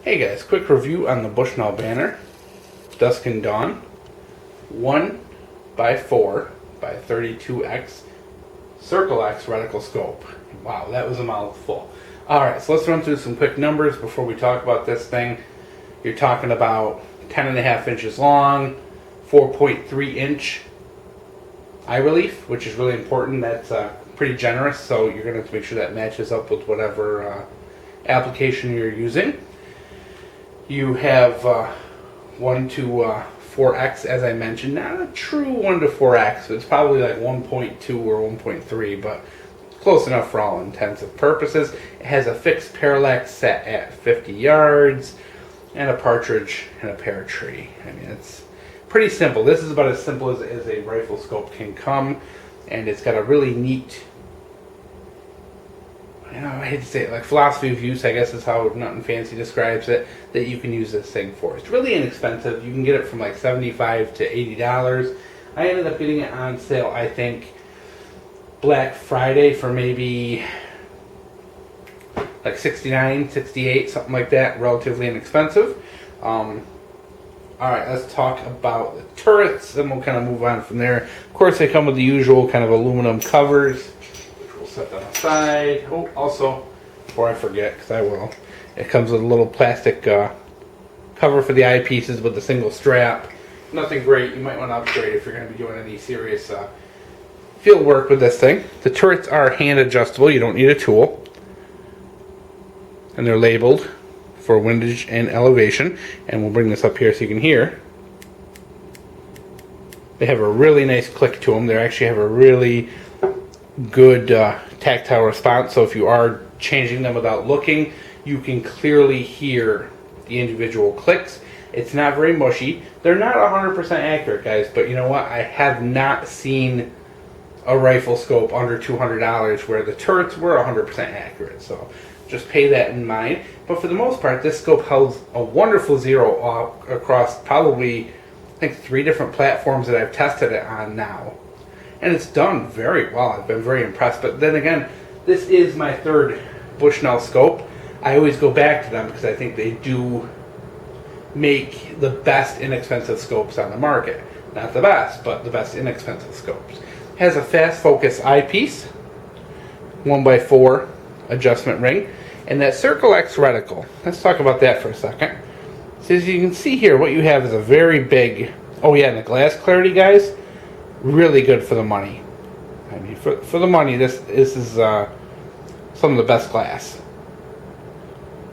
Hey guys, quick review on the Bushnell Banner Dusk Dawn 1x4 by 32x circlex reticle scope. Wow, that was a mouthful. Alright, so let's run through some quick numbers before we talk about this thing. You're talking about 10.5 inches long, 4.3 inch eye relief, which is really important. That's pretty generous, so you're going to have to make sure that matches up with whatever application you're using. You have 1 to 4x, as I mentioned. Not a true 1 to 4x. It's probably like 1.2 or 1.3, but close enough for all intents and purposes. It has a fixed parallax set at 50 yards and a partridge and a pear tree. I mean, it's pretty simple. This is about as simple as a rifle scope can come, and it's got a really neat, I hate to say it, like philosophy of use, I guess is how Nothing Fancy describes it, that you can use this thing for. It's really inexpensive. You can get it from like $75 to $80. I ended up getting it on sale, I think, Black Friday for maybe like $69, $68, something like that. Relatively inexpensive. Alright, let's talk about the turrets, and we'll kind of move on from there. Of course, they come with the usual kind of aluminum covers. Set that aside. Oh, also, before I forget, because I will, it comes with a little plastic cover for the eyepieces with a single strap. Nothing great. You might want to upgrade if you're going to be doing any serious field work with this thing. The turrets are hand adjustable. You don't need a tool. And they're labeled for windage and elevation. And we'll bring this up here so you can hear. They have a really nice click to them. They actually have a really good tactile response, so if you are changing them without looking, you can clearly hear the individual clicks. It's not very mushy. They're not 100% accurate, guys, but you know what? I have not seen a rifle scope under $200 where the turrets were 100% accurate, so just pay that in mind. But for the most part, this scope holds a wonderful zero across probably, I think, 3 different platforms that I've tested it on now. And it's done very well. I've been very impressed. But then again, this is my 3rd Bushnell scope. I always go back to them because I think they do make the best inexpensive scopes on the market. Not the best, but the best inexpensive scopes. Has a fast focus eyepiece, 1x4 adjustment ring, and that circlex reticle. Let's talk about that for a second. So as you can see here, what you have is a very big, oh yeah, and the glass clarity, guys, really good for the money. I mean, for the money, this is some of the best glass.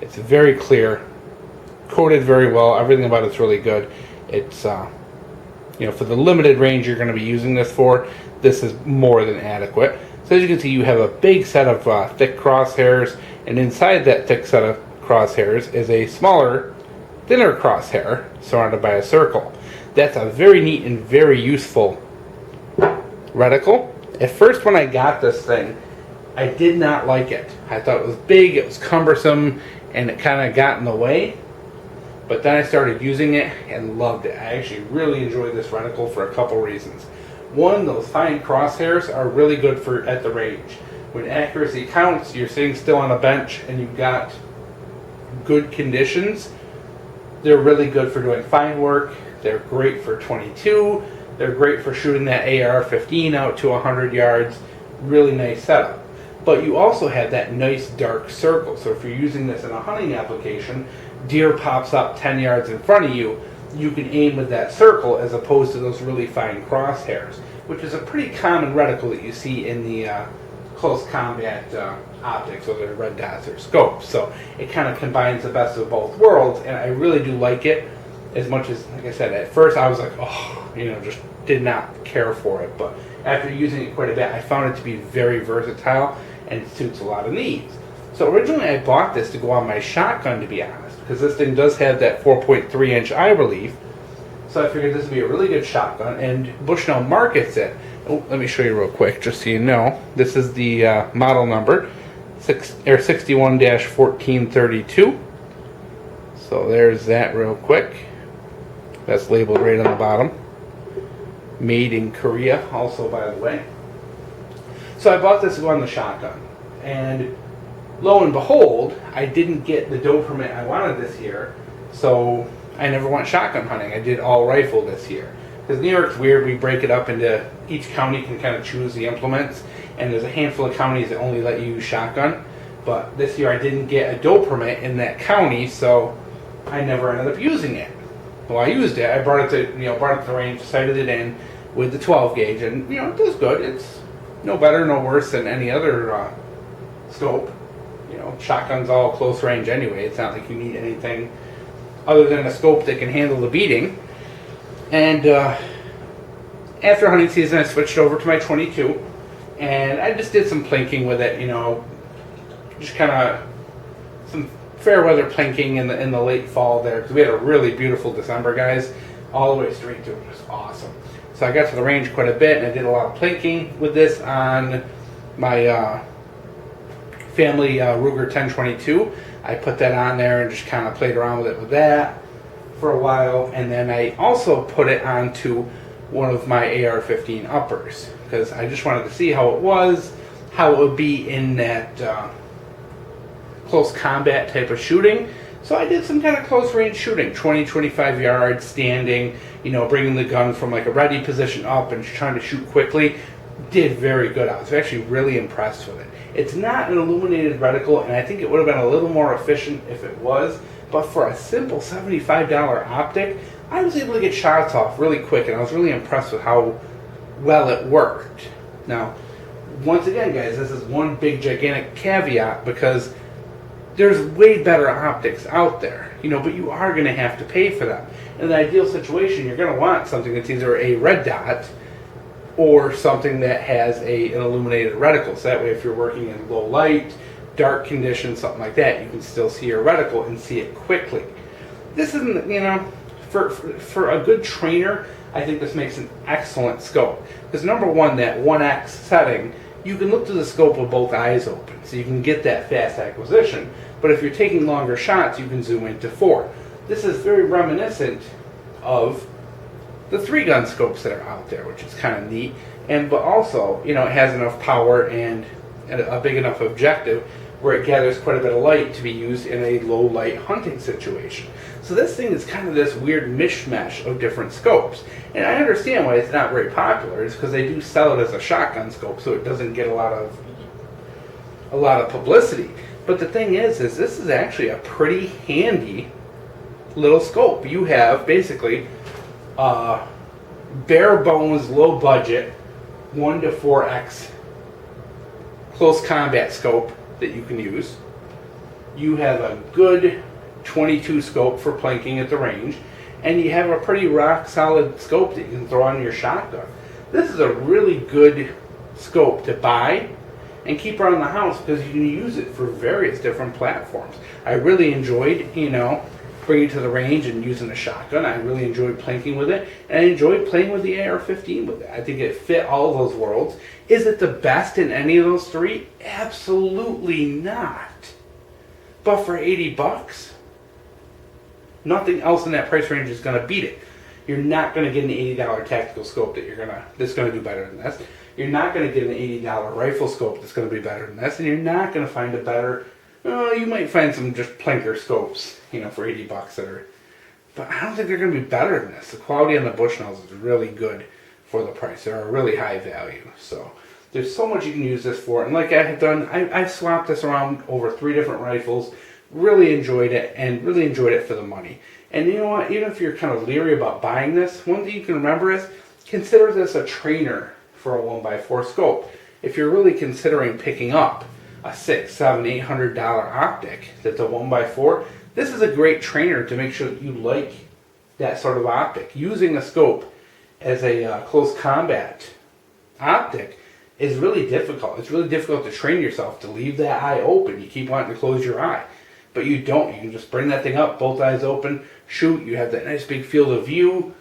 It's very clear, coated very well. Everything about it's really good. It's for the limited range you're going to be using this for, this is more than adequate. So as you can see, you have a big set of thick crosshairs, and inside that thick set of crosshairs is a smaller, thinner crosshair surrounded by a circle. That's a very neat and very useful reticle. At first, when I got this thing, I did not like it. I thought it was big, it was cumbersome, and it kind of got in the way. But then I started using it and loved it. I actually really enjoyed this reticle for a couple reasons. One, those fine crosshairs are really good for at the range. When accuracy counts, you're sitting still on a bench and you've got good conditions. They're really good for doing fine work. They're great for 22. They're great for shooting that AR-15 out to 100 yards. Really nice setup. But you also have that nice dark circle. So if you're using this in a hunting application, deer pops up 10 yards in front of you, you can aim with that circle as opposed to those really fine crosshairs, which is a pretty common reticle that you see in the close combat optics, whether they're red dots or scopes. So it kind of combines the best of both worlds, and I really do like it. As much as, like I said, at first I was like, just did not care for it. But after using it quite a bit, I found it to be very versatile and suits a lot of needs. So originally I bought this to go on my shotgun, to be honest, because this thing does have that 4.3 inch eye relief. So I figured this would be a really good shotgun, and Bushnell markets it. Oh, let me show you real quick, just so you know. This is the model number, 61-1432. So there's that real quick. That's labeled right on the bottom. Made in Korea, also, by the way. So I bought this to go on the shotgun. And lo and behold, I didn't get the doe permit I wanted this year, so I never went shotgun hunting. I did all rifle this year. Because New York's weird, we break it up into, each county can kind of choose the implements, and there's a handful of counties that only let you use shotgun. But this year I didn't get a doe permit in that county, so I never ended up using it. Well, I used it. I brought it to the range, sighted it in with the 12 gauge, and it does good. It's no better, no worse than any other scope. Shotgun's all close range anyway. It's not like you need anything other than a scope that can handle the beating. And after hunting season, I switched over to my 22, and I just did some plinking with it. Just kind of some fair weather plinking in the late fall there, because we had a really beautiful December, guys, all the way straight to it. It was awesome. So I got to the range quite a bit, and I did a lot of plinking with this on my family Ruger 1022. I put that on there and just kind of played around with that for a while, and then I also put it onto one of my AR-15 uppers, because I just wanted to see how it would be in that close combat type of shooting. So I did some kind of close range shooting, 20-25 yards, standing, bringing the gun from like a ready position up and trying to shoot quickly. Did very good. I was actually really impressed with it. It's not an illuminated reticle, and I think it would have been a little more efficient if it was, but for a simple $75 optic, I was able to get shots off really quick, and I was really impressed with how well it worked. Now, once again, guys, this is one big gigantic caveat, because there's way better optics out there, but you are going to have to pay for them. In the ideal situation, you're going to want something that's either a red dot or something that has an illuminated reticle. So that way, if you're working in low light, dark conditions, something like that, you can still see your reticle and see it quickly. This isn't, for a good trainer, I think this makes an excellent scope. Because number one, that 1x setting, you can look to the scope with both eyes open, so you can get that fast acquisition. But if you're taking longer shots, you can zoom into 4. This is very reminiscent of the 3-gun scopes that are out there, which is kind of neat. But also, it has enough power and a big enough objective where it gathers quite a bit of light to be used in a low light hunting situation. So this thing is kind of this weird mishmash of different scopes. And I understand why it's not very popular. It's because they do sell it as a shotgun scope, so it doesn't get a lot of publicity. But the thing is this is actually a pretty handy little scope. You have basically bare bones, low budget, 1 to 4x close combat scope that you can use. You have a good 22 scope for plinking at the range, and you have a pretty rock solid scope that you can throw on your shotgun. This is a really good scope to buy and keep around the house, because you can use it for various different platforms. I really enjoyed, bringing it to the range and using a shotgun. I really enjoyed plinking with it, and I enjoyed playing with the AR-15 with it. I think it fit all of those worlds. Is it the best in any of those three? Absolutely not. But for $80, nothing else in that price range is going to beat it. You're not going to get an $80 tactical scope that's going to do better than this. You're not going to get an $80 rifle scope that's going to be better than this, and you're not going to find a better. You might find some just plinker scopes, for $80 that are, but I don't think they're going to be better than this. The quality on the Bushnells is really good for the price. They're a really high value. So there's so much you can use this for, and like I have done, I've swapped this around over 3 different rifles. Really enjoyed it, and really enjoyed it for the money. And you know what? Even if you're kind of leery about buying this, one thing you can remember is consider this a trainer for a 1x4 scope. If you're really considering picking up a $600, $700, $800 optic that's a 1x4, this is a great trainer to make sure that you like that sort of optic. Using a scope as a close combat optic is really difficult. It's really difficult to train yourself to leave that eye open. You keep wanting to close your eye, but you don't. You can just bring that thing up, both eyes open, shoot. You have that nice big field of view.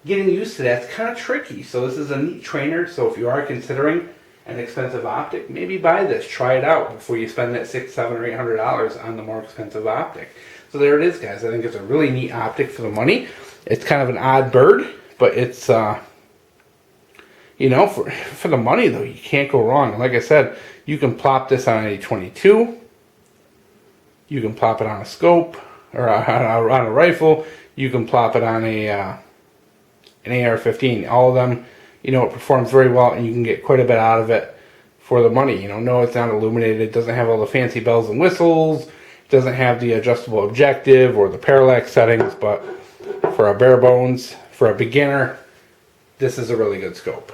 Getting used to that's kind of tricky. So this is a neat trainer. So if you are considering an expensive optic, maybe buy this. Try it out before you spend that $600, $700, or $800 on the more expensive optic. So there it is, guys. I think it's a really neat optic for the money. It's kind of an odd bird, but it's for the money though, you can't go wrong. And like I said, you can plop this on a 22, You can plop it on a scope or on a rifle. You can plop it on an AR-15. All of them, you know, it performs very well, and you can get quite a bit out of it for the money. You know, no, it's not illuminated. It doesn't have all the fancy bells and whistles. It doesn't have the adjustable objective or the parallax settings, but for a bare bones, for a beginner, this is a really good scope.